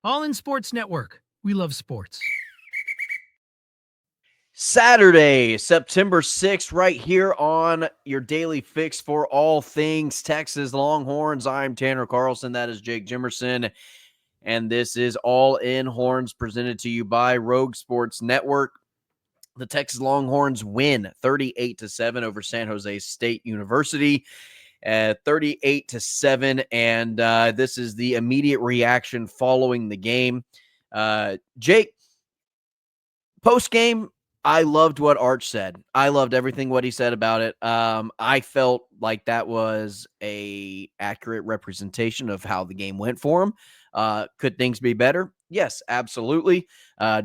All in Sports Network. We love sports. Saturday, September 6th, right here on your daily fix for all things Texas Longhorns. I'm Tanner Carlson. That is Jake Jimerson. And this is All In Horns presented to you by Rogue Sports Network. The Texas Longhorns win 38-7 over San Jose State University. 38-7. And this is the immediate reaction following the game. Jake, post-game, I loved what Arch said. I loved everything what he said about it. I felt like that was a accurate representation of how the game went for him. Could things be better? Yes, absolutely.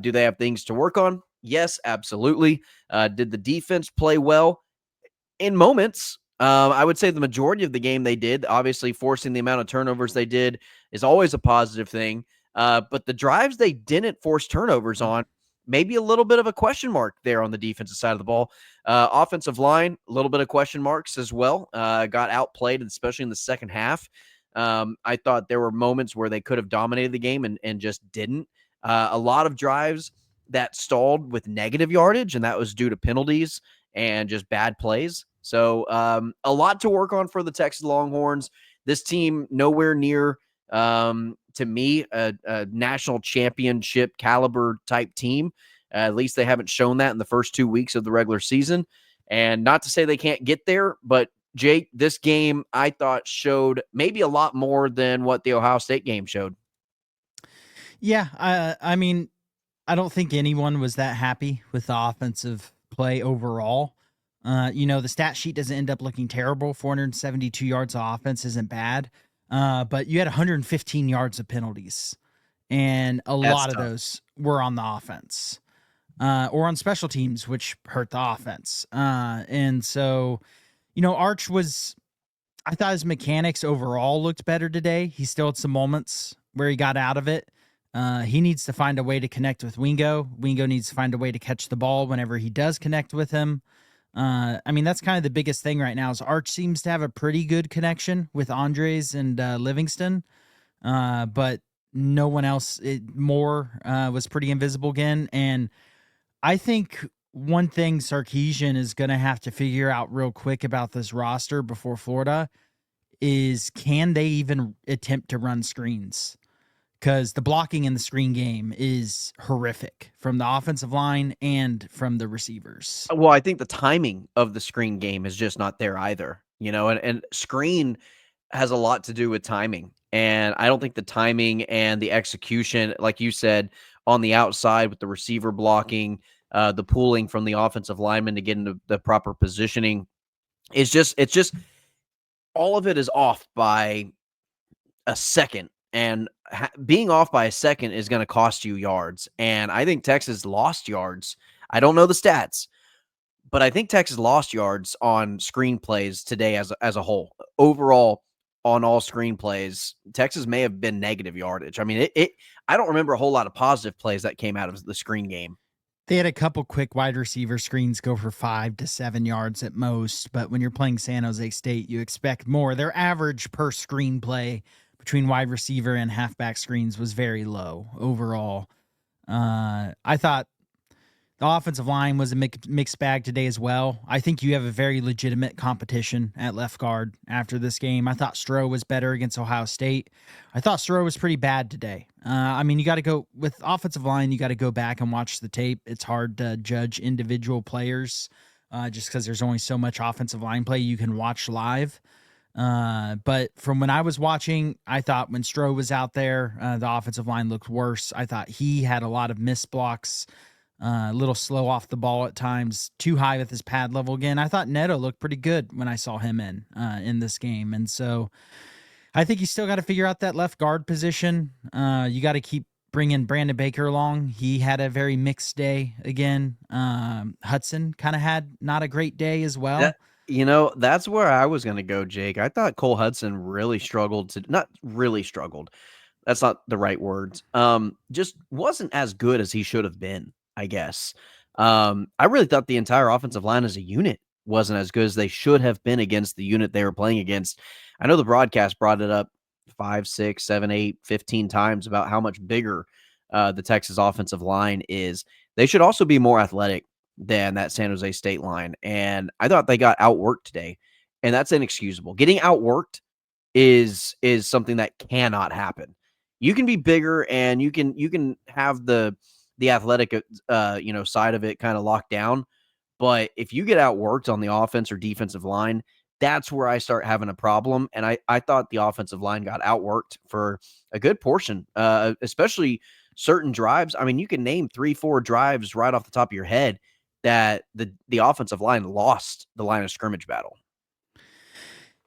Do they have things to work on? Yes, absolutely. Did the defense play well? In moments. I would say the majority of the game they did. Obviously, forcing the amount of turnovers they did is always a positive thing. But the drives they didn't force turnovers on, maybe a little bit of a question mark there on the defensive side of the ball. Offensive line, a little bit of question marks as well. Got outplayed, especially in the second half. I thought there were moments where they could have dominated the game and just didn't. A lot of drives that stalled with negative yardage, and that was due to penalties and just bad plays. So a lot to work on for the Texas Longhorns. This team nowhere near, to me, a national championship caliber type team. At least they haven't shown that in the first 2 weeks of the regular season. And not to say they can't get there, but Jake, this game I thought showed maybe a lot more than what the Ohio State game showed. Yeah, I mean, I don't think anyone was that happy with the offensive play overall. The stat sheet doesn't end up looking terrible. 472 yards of offense isn't bad. But you had 115 yards of penalties, and a lot of those were on the offense or on special teams, which hurt the offense. And so, Arch I thought his mechanics overall looked better today. He still had some moments where he got out of it. He needs to find a way to connect with Wingo. Wingo needs to find a way to catch the ball whenever he does connect with him. That's kind of the biggest thing right now is Arch seems to have a pretty good connection with Andres and Livingston, but no one else. Moore was pretty invisible again. And I think one thing Sarkisian is going to have to figure out real quick about this roster before Florida is can they even attempt to run screens? Because the blocking in the screen game is horrific from the offensive line and from the receivers. Well, I think the timing of the screen game is just not there either, and screen has a lot to do with timing. And I don't think the timing and the execution, like you said, on the outside with the receiver blocking, the pooling from the offensive lineman to get into the proper positioning, it's just all of it is off by a second. And being off by a second is going to cost you yards. And I think Texas lost yards. I don't know the stats, but I think Texas lost yards on screenplays today as a whole. Overall, on all screenplays, Texas may have been negative yardage. I mean, I don't remember a whole lot of positive plays that came out of the screen game. They had a couple quick wide receiver screens go for 5 to 7 yards at most, but when you're playing San Jose State, you expect more. Their average per screenplay between wide receiver and halfback screens was very low overall. I thought the offensive line was a mixed bag today as well. I think you have a very legitimate competition at left guard after this game. I thought Stroh was better against Ohio State. I thought Stroh was pretty bad today. You got to go with offensive line. You got to go back and watch the tape. It's hard to judge individual players just because there's only so much offensive line play you can watch live. But from when I was watching, I thought when Stroh was out there, the offensive line looked worse. I thought he had a lot of missed blocks. A little slow off the ball at times, too high with his pad level again. I thought Neto looked pretty good when I saw him in this game. And so I think you still got to figure out that left guard position. You got to keep bringing Brandon Baker along. He had a very mixed day again. Hudson kind of had not a great day as well. That's where I was going to go, Jake. I thought Cole Hudson really struggled not really struggled. That's not the right words. Just wasn't as good as he should have been, I guess. I really thought the entire offensive line as a unit wasn't as good as they should have been against the unit they were playing against. I know the broadcast brought it up 5, 6, 7, 8, 15 times about how much bigger the Texas offensive line is. They should also be more athletic than that San Jose State line. And I thought they got outworked today, and that's inexcusable. Getting outworked is something that cannot happen. You can be bigger and you can have the athletic side of it kind of locked down, but if you get outworked on the offense or defensive line, that's where I start having a problem. And I thought the offensive line got outworked for a good portion, especially certain drives. I mean, you can name 3-4 drives right off the top of your head that the offensive line lost the line of scrimmage battle.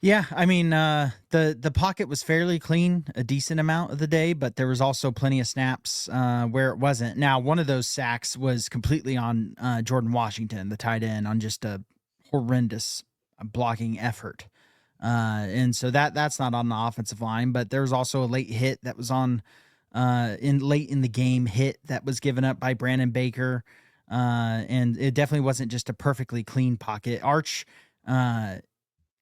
Yeah, I mean, the pocket was fairly clean a decent amount of the day, but there was also plenty of snaps where it wasn't. Now, one of those sacks was completely on Jordan Washington, the tight end, on just a horrendous blocking effort. And so that's not on the offensive line, but there was also a late hit that was on late in the game hit that was given up by Brandon Baker. And it definitely wasn't just a perfectly clean pocket. Arch,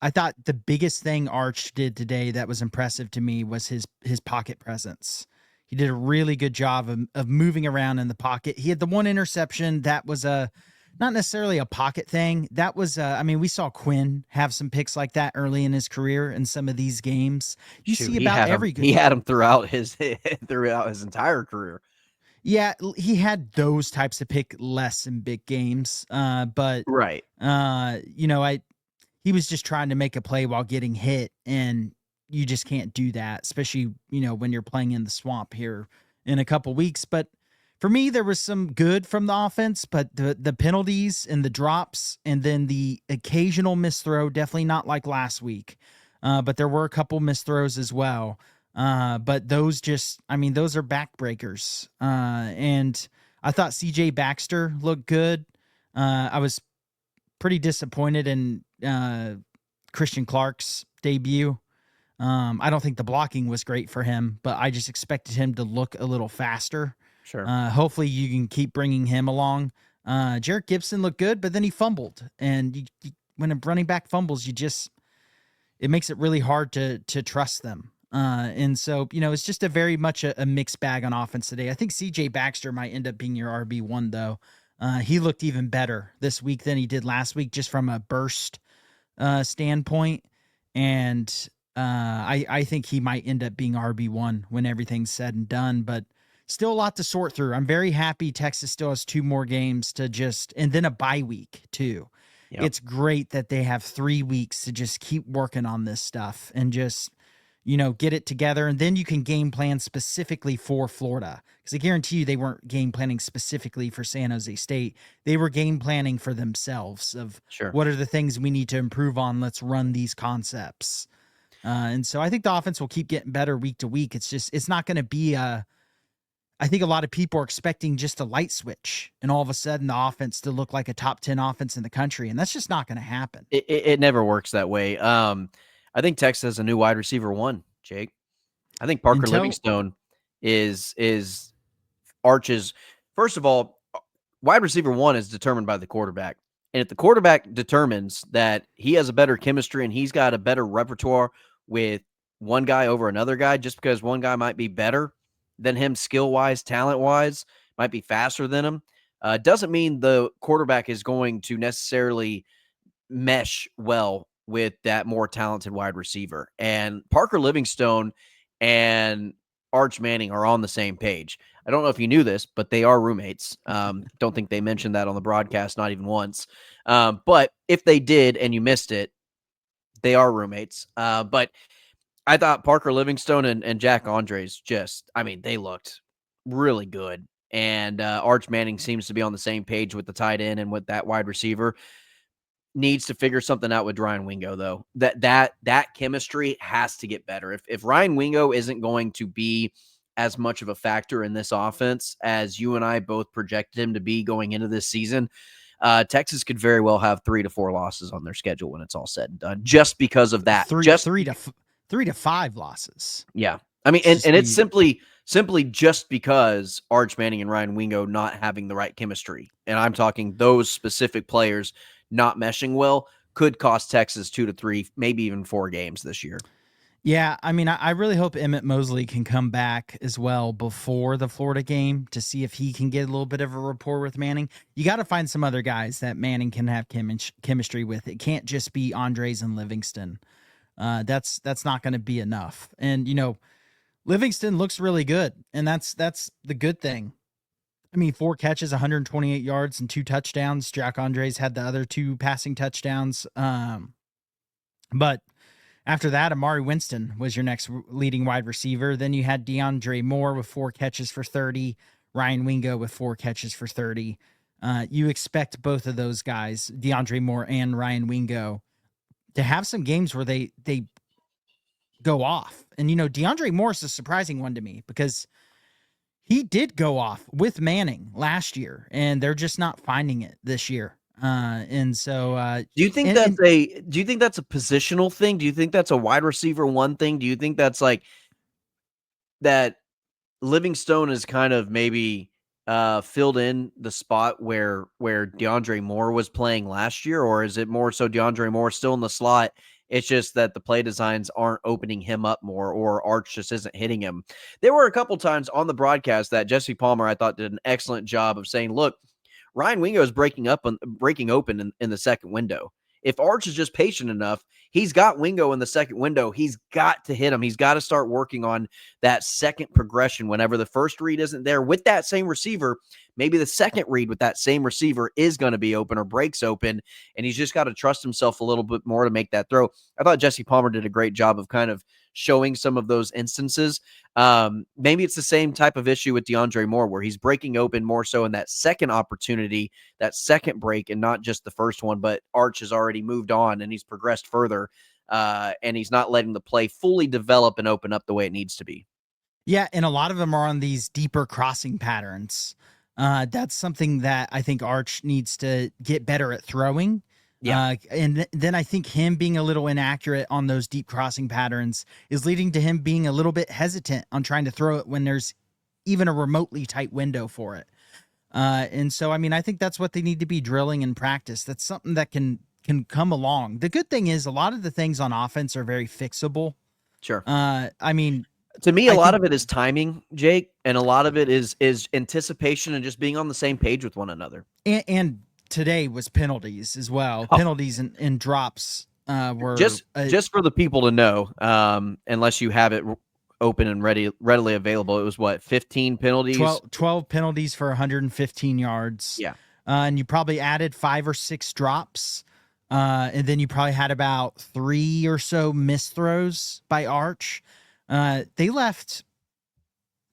I thought the biggest thing Arch did today that was impressive to me was his pocket presence. He did a really good job of moving around in the pocket. He had the one interception that was not necessarily a pocket thing. That was, I mean, we saw Quinn have some picks like that early in his career in some of these games. You see about every good. He had him throughout his entire career. Yeah, he had those types of pick less in big games. But right. He was just trying to make a play while getting hit, and you just can't do that, especially, when you're playing in the swamp here in a couple weeks. But for me, there was some good from the offense, but the penalties and the drops and then the occasional misthrow, definitely not like last week. But there were a couple misthrows as well. But those those are backbreakers. And I thought CJ Baxter looked good. I was pretty disappointed in Christian Clark's debut. I don't think the blocking was great for him, but I just expected him to look a little faster. Sure. Hopefully you can keep bringing him along. Jarrett Gibson looked good, but then he fumbled. And when a running back fumbles, it makes it really hard to trust them. And so, it's just a very much a mixed bag on offense today. I think CJ Baxter might end up being your RB1 though. He looked even better this week than he did last week, just from a burst standpoint. And I think he might end up being RB1 when everything's said and done, but still a lot to sort through. I'm very happy Texas still has 2 more games and then a bye week too. Yep. It's great that they have 3 weeks to just keep working on this stuff and just, get it together. And then you can game plan specifically for Florida. Because I guarantee you they weren't game planning specifically for San Jose State. They were game planning for themselves of what are the things we need to improve on. Let's run these concepts. And so I think the offense will keep getting better week to week. It's not going to be I think a lot of people are expecting just a light switch and all of a sudden the offense to look like a top 10 offense in the country. And that's just not going to happen. It never works that way. I think Texas has a new wide receiver 1, Jake. I think Parker Livingstone is Arch's. First of all, wide receiver 1 is determined by the quarterback. And if the quarterback determines that he has a better chemistry and he's got a better repertoire with one guy over another guy, just because one guy might be better than him skill-wise, talent-wise, might be faster than him, doesn't mean the quarterback is going to necessarily mesh well with that more talented wide receiver. And Parker Livingstone and Arch Manning are on the same page. I don't know if you knew this, but they are roommates. Don't think they mentioned that on the broadcast, not even once. But if they did and you missed it, they are roommates. But I thought Parker Livingstone and Jack Andres they looked really good. And Arch Manning seems to be on the same page with the tight end and with that wide receiver. Needs to figure something out with Ryan Wingo, though. That chemistry has to get better. If Ryan Wingo isn't going to be as much of a factor in this offense as you and I both projected him to be going into this season, Texas could very well have 3 to 4 losses on their schedule when it's all said and done, just because of that. 3 to 5 losses. Yeah, I mean, and it's simply just because Arch Manning and Ryan Wingo not having the right chemistry, and I'm talking those specific players not meshing well, could cost Texas 2 to 3, maybe even 4 games this year. Yeah, I mean, I really hope Emmett Mosley can come back as well before the Florida game to see if he can get a little bit of a rapport with Manning. You got to find some other guys that Manning can have chemistry with. It can't just be Andres and Livingston. That's not going to be enough. And Livingston looks really good, and that's the good thing. I mean, 4 catches, 128 yards, and 2 touchdowns. Jack Andres had the other 2 passing touchdowns. But after that, Amari Winston was your next leading wide receiver. Then you had DeAndre Moore with 4 catches for 30, Ryan Wingo with 4 catches for 30. You expect both of those guys, DeAndre Moore and Ryan Wingo, to have some games where they go off. And DeAndre Moore is a surprising one to me because he did go off with Manning last year, and they're just not finding it this year. And so, do you think that's a positional thing? Do you think that's a wide receiver one thing? Do you think that's like that Livingstone is kind of maybe filled in the spot where DeAndre Moore was playing last year, or is it more so DeAndre Moore still in the slot? It's just that the play designs aren't opening him up more, or Arch just isn't hitting him. There were a couple times on the broadcast that Jesse Palmer, I thought, did an excellent job of saying, look, Ryan Wingo is breaking open in the second window. If Arch is just patient enough, he's got Wingo in the second window. He's got to hit him. He's got to start working on that second progression. Whenever the first read isn't there with that same receiver, maybe the second read with that same receiver is going to be open or breaks open, and he's just got to trust himself a little bit more to make that throw. I thought Jesse Palmer did a great job of kind of showing some of those instances. Maybe it's the same type of issue with DeAndre Moore, where he's breaking open more so in that second opportunity, that second break, and not just the first one. But Arch has already moved on and he's progressed further, and he's not letting the play fully develop and open up the way it needs to be. Yeah, and a lot of them are on these deeper crossing patterns. That's something that I think Arch needs to get better at throwing. Yeah. And then I think him being a little inaccurate on those deep crossing patterns is leading to him being a little bit hesitant on trying to throw it when there's even a remotely tight window for it. And so, I mean, I think that's what they need to be drilling in practice. That's something that can come along. The good thing is a lot of the things on offense are very fixable. Sure. I mean, to me, a lot of it is timing, Jake, and a lot of it is anticipation and just being on the same page with one another. And today was penalties as well. Penalties and drops were just for the people to know. Unless you have it open and readily available, it was what, 15 penalties? 12 penalties for 115 yards. Yeah, and you probably added 5 or 6 drops, and then you probably had about 3 or so missed throws by Arch. They left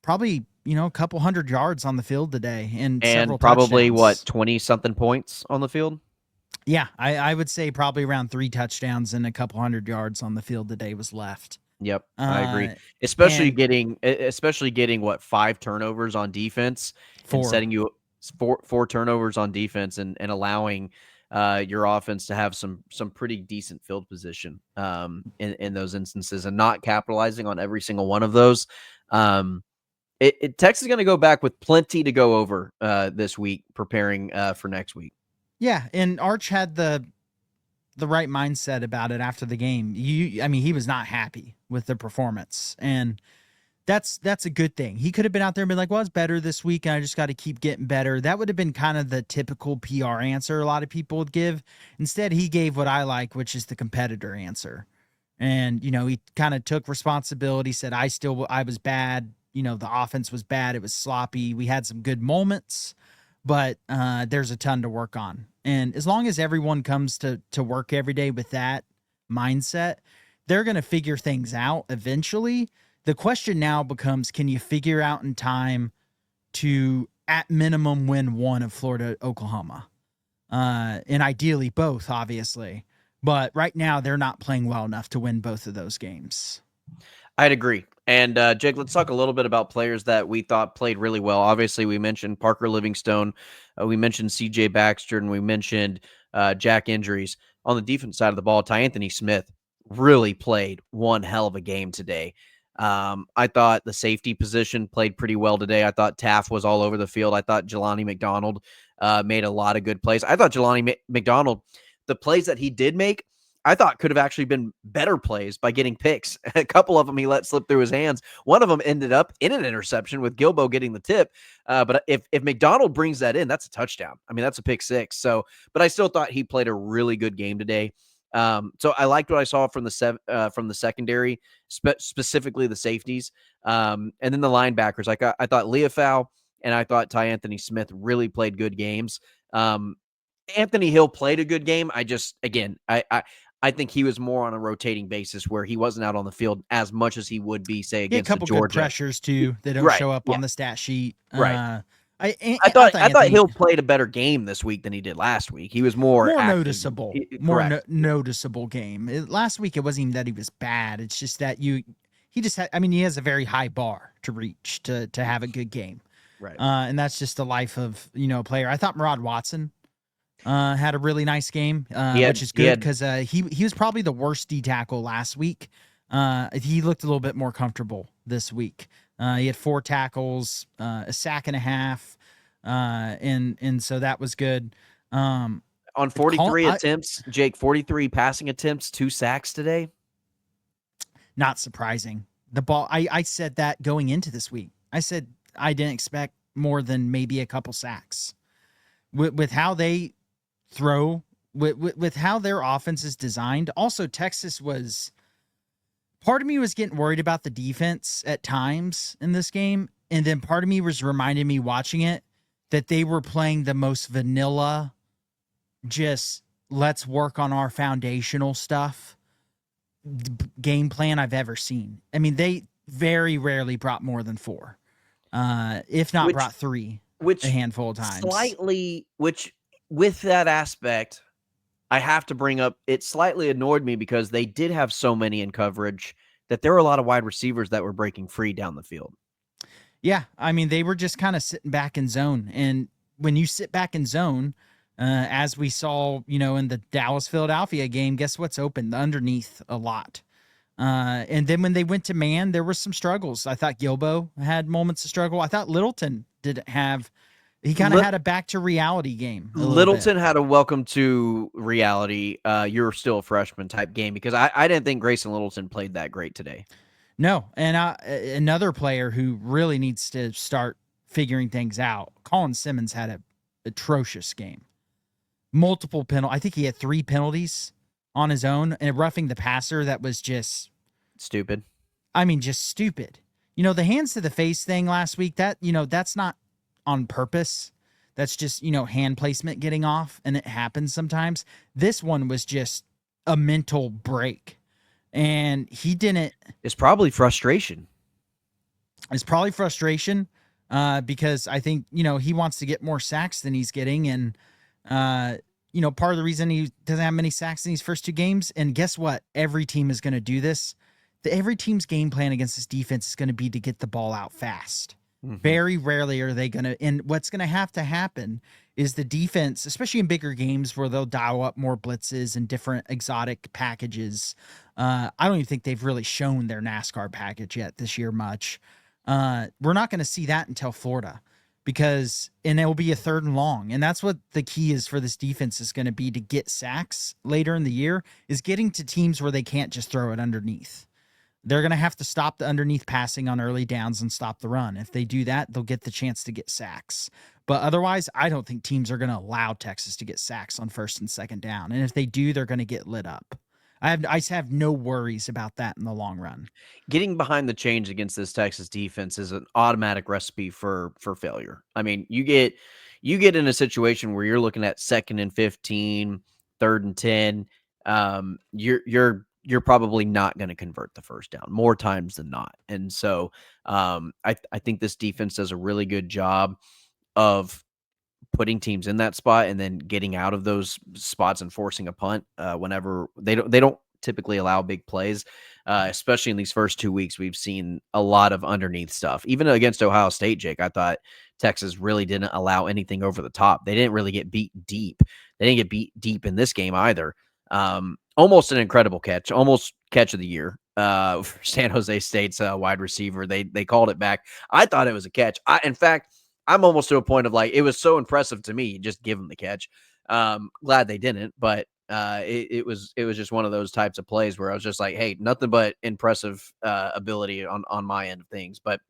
probably a couple hundred yards on the field today, and several probably touchdowns. 20-something points on the field. Yeah, I would say probably around 3 touchdowns and a couple hundred yards on the field today was left. Yep, I agree. Especially getting what, 5 turnovers on defense, 4. and setting you 4 turnovers on defense, and allowing your offense to have some pretty decent field position in those instances, and not capitalizing on every single one of those. Texas is going to go back with plenty to go over this week, preparing for next week. Yeah, and Arch had the right mindset about it after the game. He was not happy with the performance, and that's a good thing. He could have been out there and been like, well, it's better this week, and I just got to keep getting better. That would have been kind of the typical PR answer a lot of people would give. Instead, he gave what I like, which is the competitor answer. And, he kind of took responsibility, said, I was bad. The offense was bad. It was sloppy. We had some good moments, but there's a ton to work on. And as long as everyone comes to work every day with that mindset, they're going to figure things out eventually. The question now becomes, can you figure out in time to, at minimum, win one of Florida, Oklahoma? And ideally both, obviously. But right now, they're not playing well enough to win both of those games. I'd agree. And Jake, let's talk a little bit about players that we thought played really well. Obviously, we mentioned Parker Livingstone, we mentioned C.J. Baxter, and we mentioned Jack injuries. On the defense side of the ball, Ty Anthony Smith really played one hell of a game today. I thought the safety position played pretty well today. I thought Taft was all over the field. I thought Jelani McDonald made a lot of good plays. I thought Jelani McDonald, the plays that he did make, I thought could have actually been better plays by getting picks. A couple of them he let slip through his hands. One of them ended up in an interception with Gilbo getting the tip. But if McDonald brings that in, that's a touchdown. I mean, that's a pick six. So, but I still thought he played a really good game today. So I liked what I saw from the secondary, specifically the safeties, and then the linebackers. I thought Leofau and I thought Ty Anthony Smith really played good games. Anthony Hill played a good game. I think he was more on a rotating basis where he wasn't out on the field as much as he would be, say, against a couple Georgia. good pressures too. They don't Right, show up yeah. on the stat sheet. Right. I thought Hill played a better game this week than he did last week. He was more active. noticeable, noticeable game. Last week it wasn't even that he was bad. It's just that he has a very high bar to reach to have a good game. Right. And that's just the life of a player. I thought Murad Watson had a really nice game, which is good because he was probably the worst D tackle last week. He looked a little bit more comfortable this week. He had 4 tackles, a sack and a half, and so that was good. On 43 attempts, Jake, 43 passing attempts, 2 sacks today. Not surprising. The ball, I said that going into this week. I said I didn't expect more than maybe a couple sacks. With how they throw, with how their offense is designed. Also, Texas was... Part of me was getting worried about the defense at times in this game, and then part of me was reminding me watching it that they were playing the most vanilla, just let's work on our foundational stuff game plan I've ever seen. I mean, they very rarely brought more than 4, if not brought 3, a handful of times. Which with that aspect, I have to bring up, it slightly annoyed me because they did have so many in coverage that there were a lot of wide receivers that were breaking free down the field. Yeah, I mean, they were just kind of sitting back in zone. And when you sit back in zone, as we saw, in the Dallas-Philadelphia game, guess what's open? The underneath a lot. And then when they went to man, there were some struggles. I thought Gilbo had moments of struggle. I thought Littleton didn't have... He kind of had a back to reality game. Littleton had a welcome to reality. You're still a freshman type game because I didn't think Grayson Littleton played that great today. No. And another player who really needs to start figuring things out. Colin Simmons had an atrocious game. Multiple penalties. I think he had 3 penalties on his own and roughing the passer. That was just stupid. I mean, just stupid. The hands to the face thing last week, that's not on purpose. That's just, hand placement getting off, and it happens sometimes. This one was just a mental break, and he didn't. It's probably frustration. Because I think, he wants to get more sacks than he's getting, and, part of the reason he doesn't have many sacks in these first 2 games, and guess what? Every team is going to do this. Every team's game plan against this defense is going to be to get the ball out fast. Mm-hmm. Very rarely are they going to, and what's going to have to happen is the defense, especially in bigger games where they'll dial up more blitzes and different exotic packages. I don't even think they've really shown their NASCAR package yet this year much. We're not going to see that until Florida and it will be a 3rd and long. And that's what the key is for this defense is going to be to get sacks later in the year is getting to teams where they can't just throw it underneath. They're going to have to stop the underneath passing on early downs and stop the run. If they do that, they'll get the chance to get sacks. But otherwise, I don't think teams are going to allow Texas to get sacks on 1st and 2nd down. And if they do, they're going to get lit up. I have no worries about that in the long run. Getting behind the chains against this Texas defense is an automatic recipe for failure. I mean, you get in a situation where you're looking at 2nd and 15, 3rd and 10. You're probably not going to convert the first down more times than not. And so I think this defense does a really good job of putting teams in that spot and then getting out of those spots and forcing a punt whenever they don't typically allow big plays, especially in these first 2 weeks. We've seen a lot of underneath stuff. Even against Ohio State, Jake, I thought Texas really didn't allow anything over the top. They didn't really get beat deep. They didn't get beat deep in this game either. Almost an incredible catch, almost catch of the year for San Jose State's wide receiver. They called it back. I thought it was a catch. In fact, I'm almost to a point of it was so impressive to me. Just give him the catch. Glad they didn't, but It was just one of those types of plays where I was just like, hey, nothing but impressive ability on my end of things. But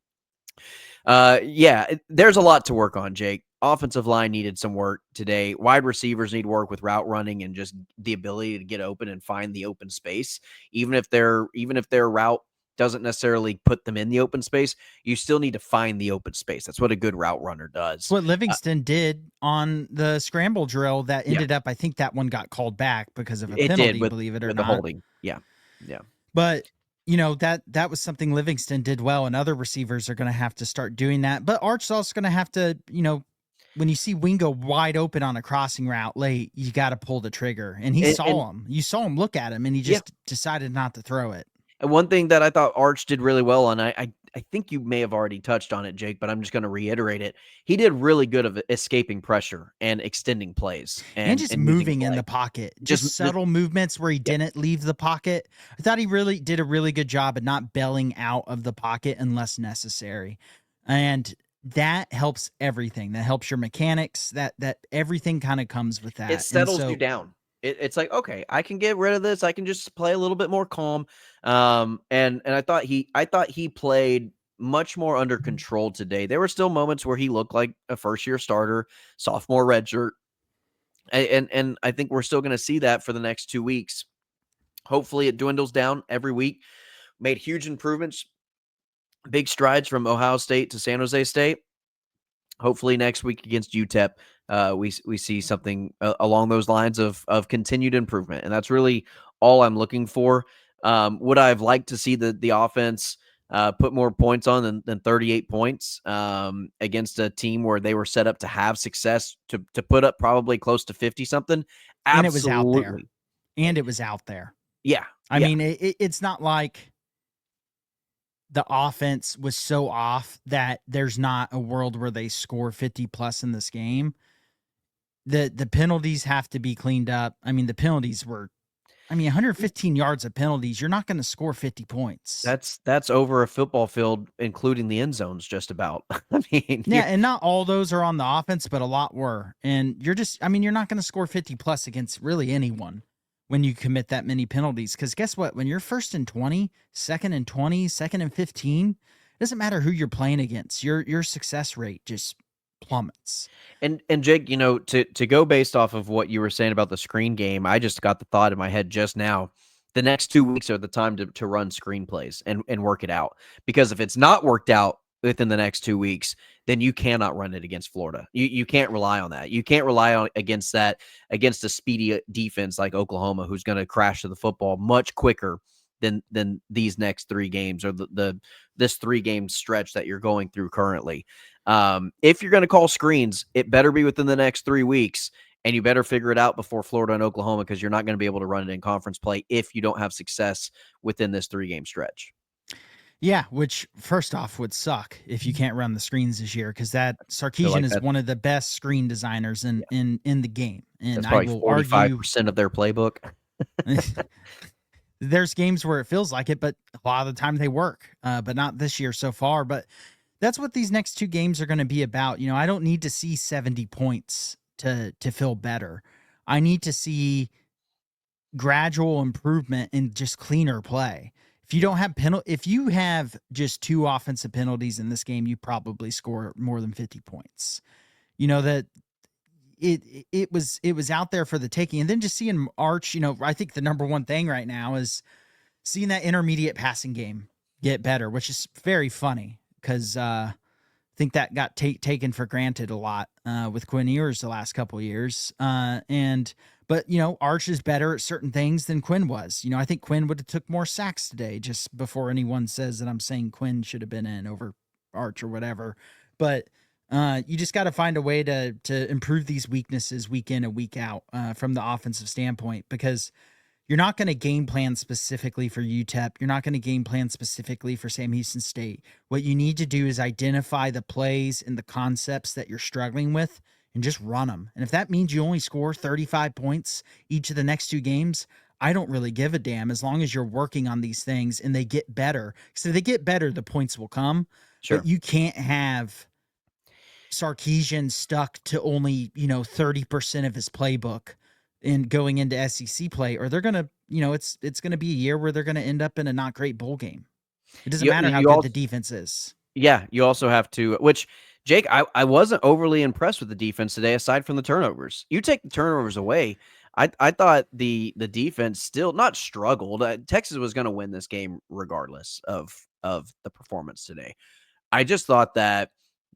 there's a lot to work on, Jake. Offensive line needed some work today. Wide receivers need work with route running and just the ability to get open and find the open space. Even if their route doesn't necessarily put them in the open space, you still need to find the open space. That's what a good route runner does. It's what Livingston did on the scramble drill that ended up, I think that one got called back because of a penalty, believe it or with not. the holding. Yeah. But that was something Livingston did well, and other receivers are going to have to start doing that. But Arch's also going to have to, when you see Wingo wide open on a crossing route late, you got to pull the trigger. And he saw him. You saw him look at him, and he just decided not to throw it. And one thing that I thought Arch did really well on, I think you may have already touched on it, Jake, but I'm just going to reiterate it. He did really good of escaping pressure and extending plays and just moving in the pocket. Just subtle movements where he didn't leave the pocket. I thought he really did a really good job at not bailing out of the pocket unless necessary. And that helps everything. That helps your mechanics. That everything kind of comes with that. It settles you down. It's like, okay, I can get rid of this. I can just play a little bit more calm. And I thought he played much more under control today. There were still moments where he looked like a first-year starter, sophomore redshirt. And I think we're still going to see that for the next 2 weeks. Hopefully it dwindles down every week. Made huge improvements, big strides from Ohio State to San Jose State. Hopefully next week against UTEP, we see something along those lines of continued improvement, and that's really all I'm looking for. Would I have liked to see the offense put more points on than 38 points against a team where they were set up to have success to put up probably close to 50 something? Absolutely. And it was out there. And it was out there. Yeah. I mean, it's not like the offense was so off that there's not a world where they score 50 plus in this game. The penalties have to be cleaned up. I mean, the penalties were, 115 yards of penalties. You're not going to score 50 points. That's over a football field, including the end zones, just about. I mean, yeah, and not all those are on the offense, but a lot were. And you're not going to score 50 plus against really anyone when you commit that many penalties. Because guess what? When you're 1st and 20, 2nd and 20, 2nd and 15, it doesn't matter who you're playing against. Your success rate just plummets. And Jake, to go based off of what you were saying about the screen game, I just got the thought in my head just now. The next 2 weeks are the time to run screenplays and work it out. Because if it's not worked out within the next 2 weeks, then you cannot run it against Florida. You can't rely on that. You can't rely on against a speedy defense like Oklahoma, who's going to crash to the football much quicker than these next 3 games or this 3-game stretch that you're going through currently. If you're going to call screens, it better be within the next 3 weeks, and you better figure it out before Florida and Oklahoma, because you're not going to be able to run it in conference play if you don't have success within this 3-game stretch. Yeah, which first off would suck if you can't run the screens this year, because Sarkisian is one of the best screen designers in the game. And that's probably 45% of their playbook. There's games where it feels like it, but a lot of the time they work, but not this year so far. But that's what these next 2 games are going to be about. I don't need to see 70 points to feel better. I need to see gradual improvement and just cleaner play. If you don't have if you have just 2 offensive penalties in this game, you probably score more than 50 points. That it was out there for the taking. And then just seeing Arch, I think the number one thing right now is seeing that intermediate passing game get better, which is very funny because I think that got taken for granted a lot with Quinn Ewers the last couple of years. But Arch is better at certain things than Quinn was. I think Quinn would have took more sacks today, just before anyone says that I'm saying Quinn should have been in over Arch or whatever. But you just got to find a way to improve these weaknesses week in and week out from the offensive standpoint, because you're not going to game plan specifically for UTEP. You're not going to game plan specifically for Sam Houston State. What you need to do is identify the plays and the concepts that you're struggling with and just run them. And if that means you only score 35 points each of the next 2 games, I don't really give a damn, as long as you're working on these things and they get better. So if they get better, the points will come. Sure. But you can't have Sarkisian stuck to only, 30% of his playbook in going into SEC play, or they're going to, it's going to be a year where they're going to end up in a not great bowl game. It doesn't matter how good the defense is. Yeah, you also have to, which, Jake, I wasn't overly impressed with the defense today, aside from the turnovers. You take the turnovers away, I thought the defense still not struggled. Texas was going to win this game regardless of the performance today. I just thought that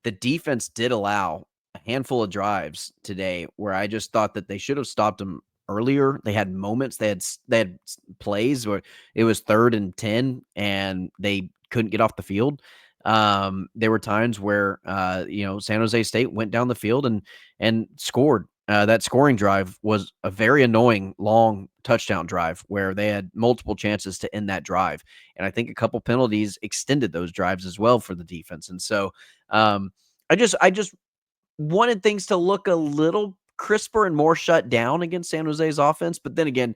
the defense did allow a handful of drives today where I just thought that they should have stopped them earlier. They had moments, they had plays where it was 3rd and 10 and they couldn't get off the field. There were times where San Jose State went down the field and scored. That scoring drive was a very annoying long touchdown drive where they had multiple chances to end that drive. And I think a couple penalties extended those drives as well for the defense. And so I just wanted things to look a little crisper and more shut down against San Jose's offense. But then again,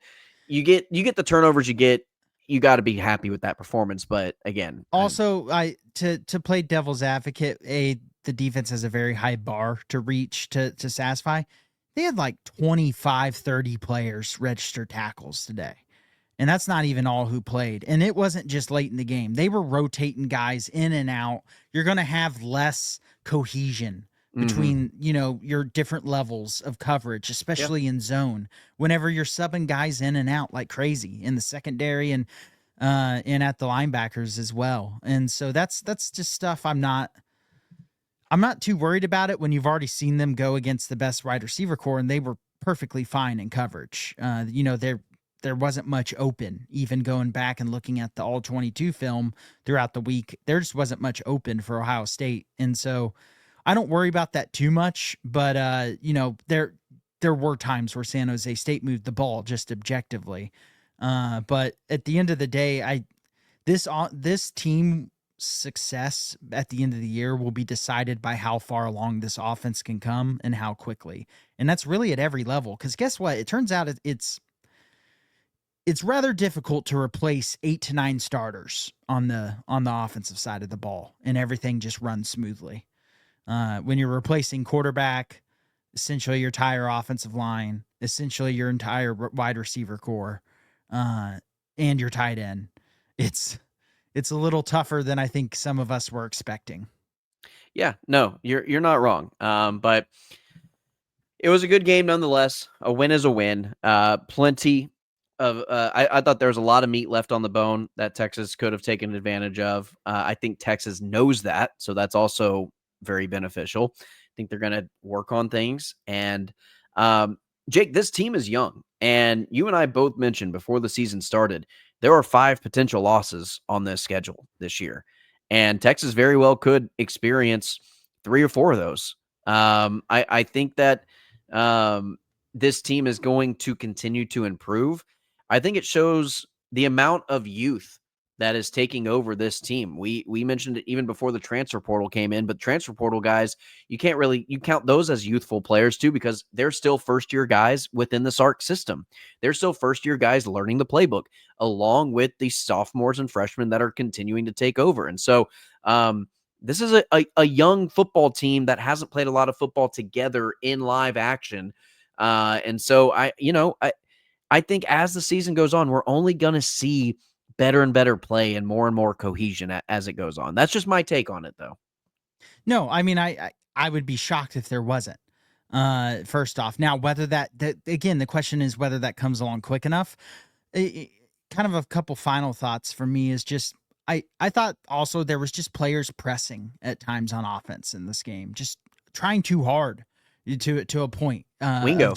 you get the turnovers you get. You got to be happy with that performance. But again, also to play devil's advocate, the defense has a very high bar to reach to satisfy. They had like 25, 30 players register tackles today. And that's not even all who played. And it wasn't just late in the game. They were rotating guys in and out. You're going to have less cohesion between, your different levels of coverage, especially in zone, whenever you're subbing guys in and out like crazy in the secondary and at the linebackers as well. And so that's just stuff I'm not too worried about it when you've already seen them go against the best wide receiver core, and they were perfectly fine in coverage. There wasn't much open, even going back and looking at the all 22 film throughout the week. There just wasn't much open for Ohio State. And so I don't worry about that too much, but there were times where San Jose State moved the ball just objectively. But at the end of the day, this team success at the end of the year will be decided by how far along this offense can come and how quickly. And that's really at every level. Because guess what? It turns out it's rather difficult to replace 8 to 9 starters on the offensive side of the ball and everything just runs smoothly. When you're replacing quarterback, essentially your entire offensive line, essentially your entire wide receiver core, and your tight end, it's a little tougher than I think some of us were expecting. Yeah, no, you're not wrong. But it was a good game nonetheless. A win is a win. Plenty of I thought there was a lot of meat left on the bone that Texas could have taken advantage of. I think Texas knows that, so that's also very beneficial. I think they're going to work on things. And Jake, this team is young, and you and I both mentioned before the season started, there are 5 potential losses on this schedule this year, and Texas very well could experience 3 or 4 of those. I think that this team is going to continue to improve. I think it shows the amount of youth that is taking over this team. We mentioned it even before the transfer portal came in, but transfer portal guys, you count those as youthful players too, because they're still first-year guys within the Sark system. They're still first-year guys learning the playbook, along with the sophomores and freshmen that are continuing to take over. And so this is a young football team that hasn't played a lot of football together in live action. And so I think as the season goes on, we're only going to see better and better play and more cohesion as it goes on. That's just my take on it, though. No, I mean, I would be shocked if there wasn't. First off, now whether that again, the question is whether that comes along quick enough. Kind of a couple final thoughts for me is just I thought also there was just players pressing at times on offense in this game, just trying too hard to a point. Wingo,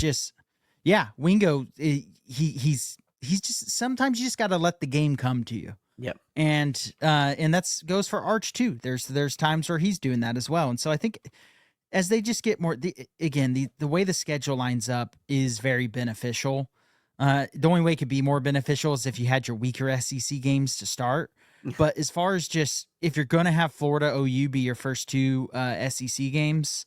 Wingo. He's just sometimes you just got to let the game come to you. Yep. And that's goes for Arch too. There's times where he's doing that as well. And so I think as they just get more, the way the schedule lines up is very beneficial. The only way it could be more beneficial is if you had your weaker SEC games to start. But as far as just if you're going to have Florida OU be your first 2 SEC games,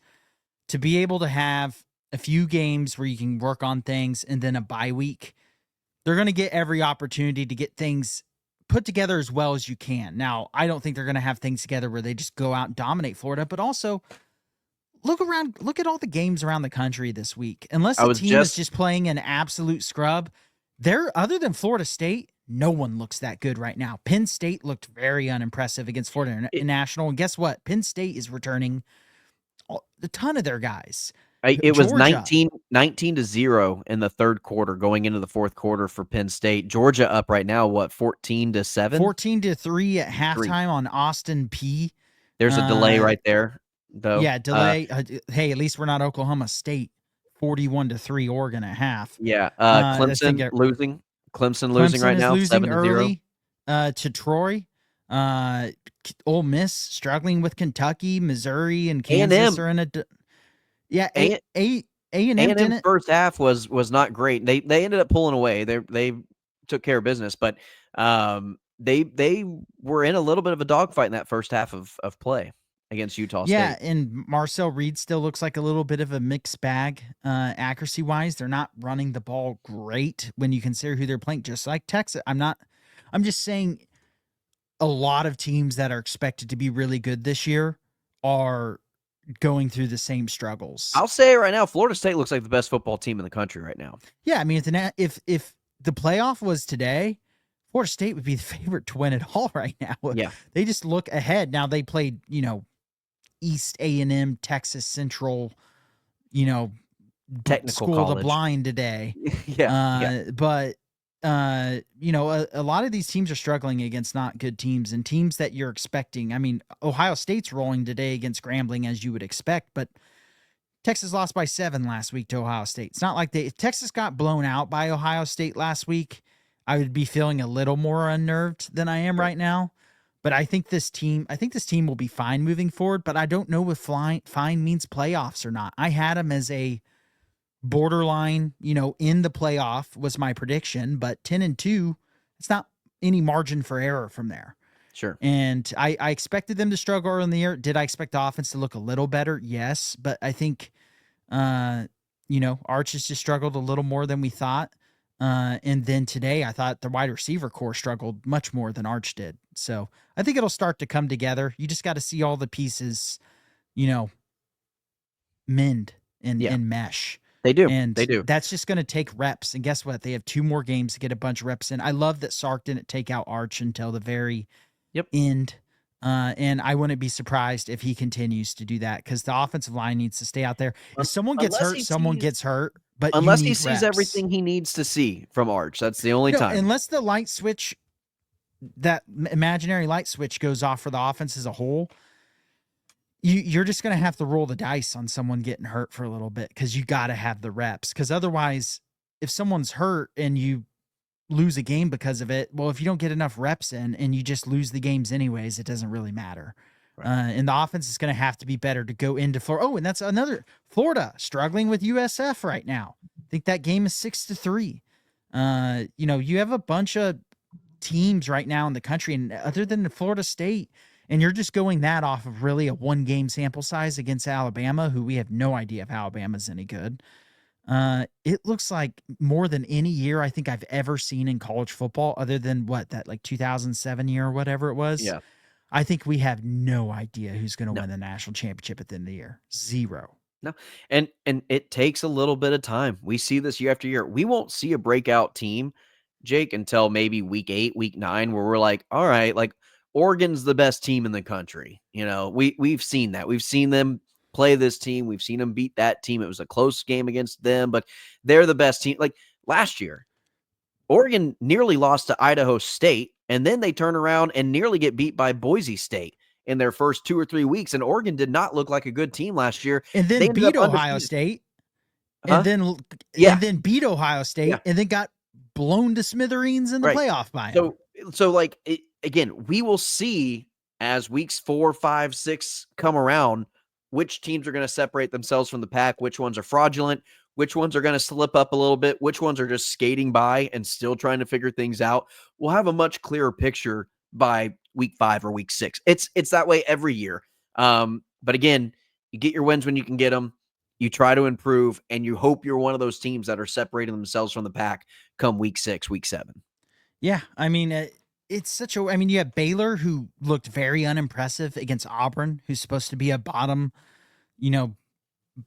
to be able to have a few games where you can work on things and then a bye week, they're going to get every opportunity to get things put together as well as you can. Now, I don't think they're going to have things together where they just go out and dominate Florida, but also look at all the games around the country this week. Unless I a was team is just just playing an absolute scrub, other than Florida State, no one looks that good right now. Penn State looked very unimpressive against Florida National, and guess what? Penn State is returning a ton of their guys. it was Georgia, 19-0 in the third quarter going into the fourth quarter for Penn State. Georgia up right now, what, 14-7? 14-3 at 3. halftime on Austin P. There's a delay right there, though. Yeah, delay. Hey, at least we're not Oklahoma State, 41-3 Oregon at half. Yeah, I think Clemson losing. Clemson losing Clemson right is now, losing 7-0. early to Troy. Ole Miss struggling with Kentucky, Missouri, and Kansas A&M. are in a. Yeah, A- A&M A&M didn't. first half was not great. They ended up pulling away. They took care of business, but they were in a little bit of a dogfight in that first half of play against Utah Yeah, State. and Marcel Reed still looks like a little bit of a mixed bag accuracy wise. They're not running the ball great when you consider who they're playing, just like Texas. I'm just saying a lot of teams that are expected to be really good this year are going through the same struggles. I'll say it right now, Florida State looks like the best football team in the country right now. Yeah, I mean, if the playoff was today, Florida State would be the favorite to win it all right now. Yeah. They just look ahead. Now they played, East A&M, Texas Central, Technical School of college. the Blind today. Yeah. But a lot of these teams are struggling against not good teams and teams that you're expecting. I mean, Ohio State's rolling today against Grambling as you would expect, but Texas lost by 7 last week to Ohio State. It's not like if Texas got blown out by Ohio State last week, I would be feeling a little more unnerved than I am right now. But I think this team will be fine moving forward, but I don't know if fine means playoffs or not. I had them as a borderline, in the playoff was my prediction, but 10-2, it's not any margin for error from there. Sure. And I expected them to struggle early in the year. Did I expect the offense to look a little better? Yes. But I think, Arch has just struggled a little more than we thought. And then today, I thought the wide receiver core struggled much more than Arch did. So I think it'll start to come together. You just got to see all the pieces, mend and mesh. They do. And they do. That's just going to take reps. And guess what? They have 2 more games to get a bunch of reps in. I love that Sark didn't take out Arch until the very end. And I wouldn't be surprised if he continues to do that because the offensive line needs to stay out there. If someone gets hurt, someone gets hurt. But unless he sees reps. everything he needs to see from Arch, that's the only time. Unless the light switch, that imaginary light switch goes off for the offense as a whole, you're just going to have to roll the dice on someone getting hurt for a little bit because you got to have the reps. Because otherwise, if someone's hurt and you lose a game because of it, well, if you don't get enough reps in and you just lose the games anyways, it doesn't really matter. Right. And the offense is going to have to be better to go into Florida. Oh, and that's another Florida struggling with USF right now. I think that game is 6-3. You have a bunch of teams right now in the country, and other than Florida State, and you're just going that off of really a 1-game sample size against Alabama, who we have no idea if Alabama's any good. It looks like more than any year I think I've ever seen in college football, other than that 2007 year or whatever it was. Yeah. I think we have no idea who's going to win the national championship at the end of the year. 0. No. And it takes a little bit of time. We see this year after year. We won't see a breakout team, Jake, until maybe week 8, week 9, where we're like, all right, like Oregon's the best team in the country. We've seen that. We've seen them play this team. We've seen them beat that team. It was a close game against them, but they're the best team. Like last year, Oregon nearly lost to Idaho State, and then they turn around and nearly get beat by Boise State in their first 2 or 3 weeks. And Oregon did not look like a good team last year. And then beat Ohio State. And then beat Ohio State and then got blown to smithereens in the playoff by them. So again, we will see as weeks 4, 5, 6 come around, which teams are going to separate themselves from the pack, which ones are fraudulent, which ones are going to slip up a little bit, which ones are just skating by and still trying to figure things out. We'll have a much clearer picture by week 5 or week 6. It's that way every year. But again, you get your wins when you can get them. You try to improve, and you hope you're one of those teams that are separating themselves from the pack come week 6, week 7. Yeah, I mean, it's you have Baylor, who looked very unimpressive against Auburn, who's supposed to be a bottom,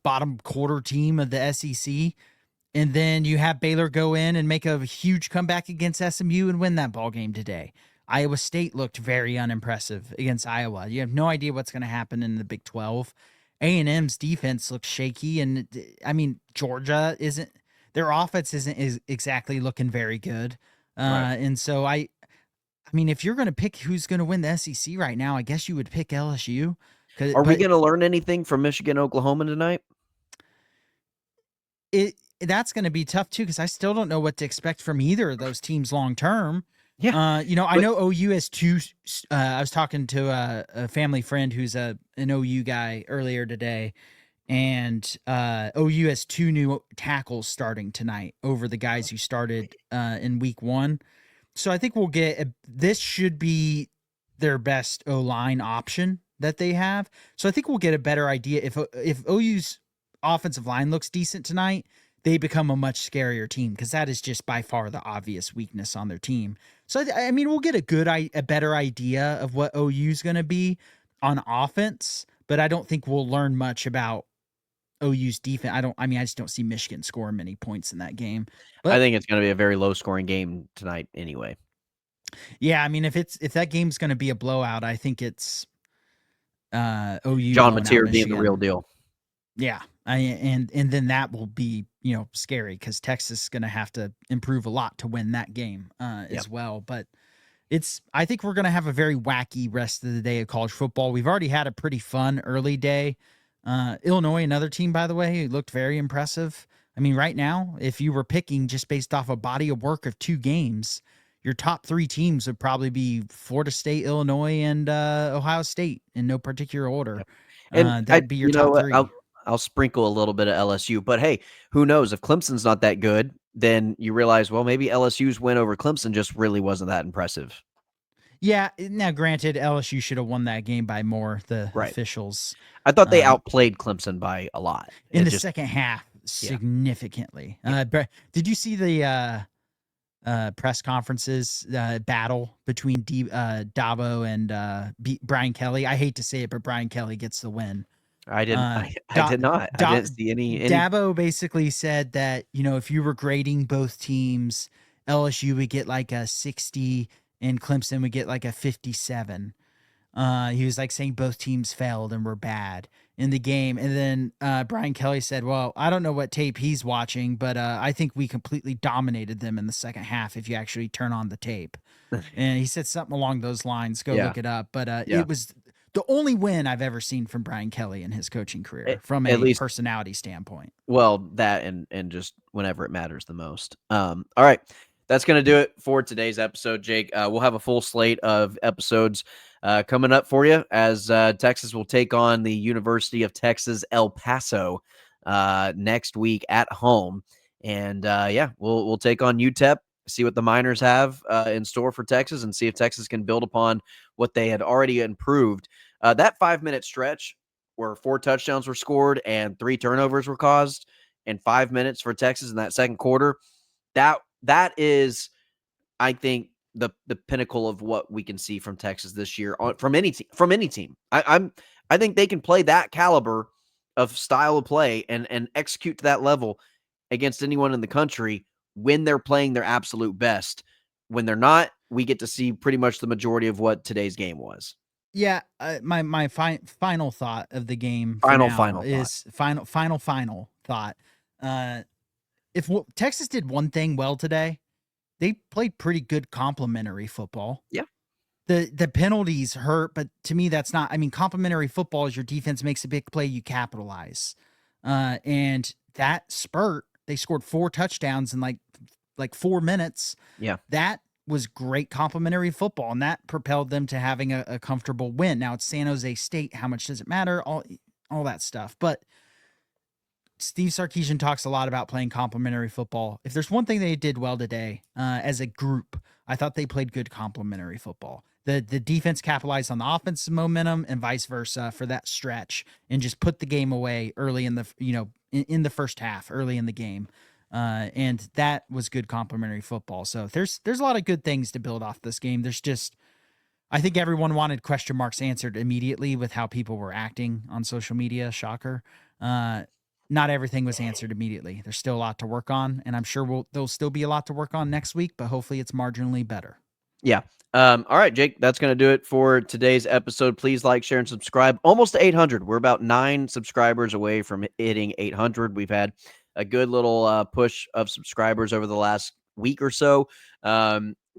bottom quarter team of the SEC. And then you have Baylor go in and make a huge comeback against SMU and win that ball game today. Iowa State looked very unimpressive against Iowa. You have no idea what's going to happen in the Big 12. A&M's defense looks shaky, and I mean Georgia isn't. Their offense isn't exactly looking very good. Right. And so I mean, if you're going to pick who's going to win the SEC right now, I guess you would pick LSU. Are we But going to learn anything from Michigan, Oklahoma tonight? that's going to be tough too, because I still don't know what to expect from either of those teams long term. Yeah. I know OU has two. I was talking to a family friend who's an OU guy earlier today, and OU has two new tackles starting tonight over the guys who started in week 1. So I think we'll get this should be their best O-line option that they have. So I think we'll get a better idea if OU's offensive line looks decent tonight, they become a much scarier team, because that is just by far the obvious weakness on their team. So I mean, we'll get a better idea of what OU's going to be on offense, but I don't think we'll learn much about OU's defense. I just don't see Michigan scoring many points in that game. But I think it's going to be a very low scoring game tonight anyway. yeah, I mean, if that game's going to be a blowout, I think it's OU. John Mateer being the real deal. Yeah, and then that will be scary, because Texas is going to have to improve a lot to win that game as well. But I think we're going to have a very wacky rest of the day of college football. We've already had a pretty fun early day. Illinois, another team, by the way, looked very impressive. I mean, right now, if you were picking just based off a body of work of 2 games, your top 3 teams would probably be Florida State, Illinois, and Ohio State in no particular order. And that'd be your top 3. I'll sprinkle a little bit of LSU, but hey, who knows? If Clemson's not that good, then you realize, well, maybe LSU's win over Clemson just really wasn't that impressive. Yeah, now granted, LSU should have won that game by more. The officials, I thought they outplayed Clemson by a lot in the second half, significantly. Did you see the press conferences battle between Dabo and Brian Kelly? I hate to say it, but Brian Kelly gets the win. I didn't. I did not. I didn't see any. Dabo basically said that if you were grading both teams, LSU would get like a 60 and Clemson would get like a 57. He was like saying both teams failed and were bad in the game. And then Brian Kelly said, well, I don't know what tape he's watching, but I think we completely dominated them in the second half if you actually turn on the tape. And he said something along those lines. Go look it up. But it was the only win I've ever seen from Brian Kelly in his coaching career, from a personality standpoint. Well, that and just whenever it matters the most. All right. That's going to do it for today's episode, Jake. We'll have a full slate of episodes coming up for you, as Texas will take on the University of Texas El Paso next week at home. And we'll take on UTEP, see what the Miners have in store for Texas, and see if Texas can build upon what they had already improved. That 5-minute stretch where 4 touchdowns were scored and 3 turnovers were caused in 5 minutes for Texas in that second quarter, that is, I think, the pinnacle of what we can see from Texas this year from any team. I think they can play that caliber of style of play and execute to that level against anyone in the country when they're playing their absolute best. When they're not, we get to see pretty much the majority of what today's game was. Yeah, my final thought of the game. Final thought. If Texas did one thing well today, they played pretty good complementary football. Yeah. The penalties hurt, but to me, that's not. I mean, complementary football is your defense makes a big play, you capitalize. And that spurt, they scored 4 touchdowns in like 4 minutes. Yeah. That was great complementary football, and that propelled them to having a comfortable win. Now it's San Jose State. How much does it matter? All that stuff. But Steve Sarkisian talks a lot about playing complementary football. If there's one thing they did well today as a group, I thought they played good complementary football. The defense capitalized on the offensive momentum and vice versa for that stretch, and just put the game away early in the in the first half, early in the game. And that was good complementary football. So there's a lot of good things to build off this game. There's just, I think everyone wanted question marks answered immediately with how people were acting on social media. Shocker. not everything was answered immediately. There's still a lot to work on, and I'm sure there'll still be a lot to work on next week, but hopefully it's marginally better. Yeah. All right, Jake, that's going to do it for today's episode. Please like, share, and subscribe. Almost to 800. We're about 9 subscribers away from hitting 800. We've had a good little push of subscribers over the last week or so.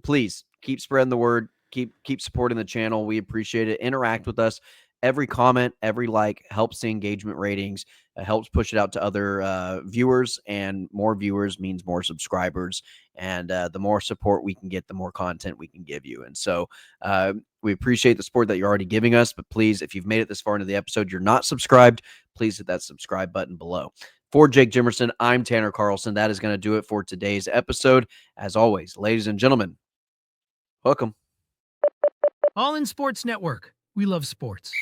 Please keep spreading the word. Keep supporting the channel. We appreciate it. Interact with us. Every comment, every like helps the engagement ratings, helps push it out to other viewers, and more viewers means more subscribers. And the more support we can get, the more content we can give you. And so we appreciate the support that you're already giving us. But please, if you've made it this far into the episode, you're not subscribed, please hit that subscribe button below. For Jake Jimerson, I'm Tanner Carlson. That is going to do it for today's episode. As always, ladies and gentlemen, welcome. All in Sports Network. We love sports.